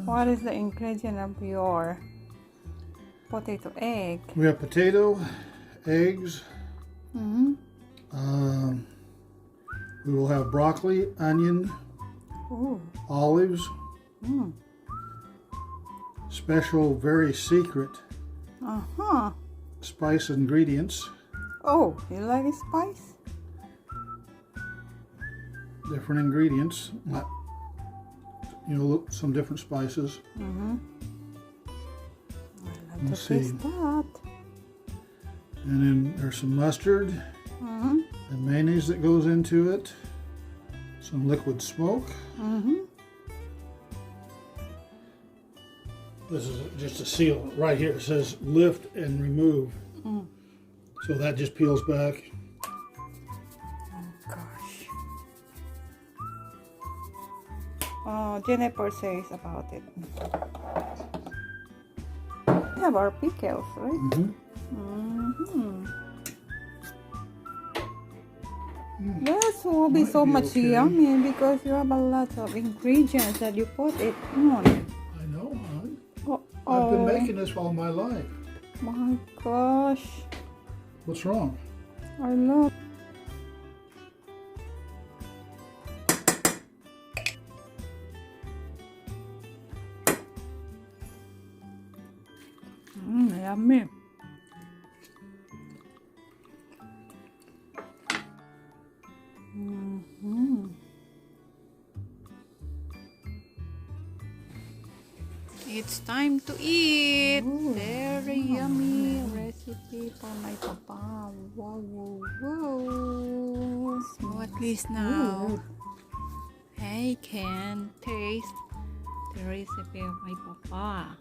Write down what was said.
What is the ingredient of your potato egg? We have potato, eggs. Mm-hmm. We will have broccoli, onion, Ooh. olives, special, very secret spice ingredients. Oh, you like spice? Different ingredients, some different spices. Mm-hmm. I'd like Let's to taste see. that. And then there's some mustard and mayonnaise that goes into it. Some liquid smoke. This is just a seal. Right here it says lift and remove. So that just peels back. Gosh. Oh, Jennifer says about it. We have our pickles, right? This will be so much yummy because you have a lot of ingredients that you put it on. I know, hon. I've been making this all my life. My gosh. What's wrong? I love. Yummy. It's time to eat. Ooh, very yummy recipe for my papa. Wow, wow, wow. So at least now I can taste the recipe of my papa.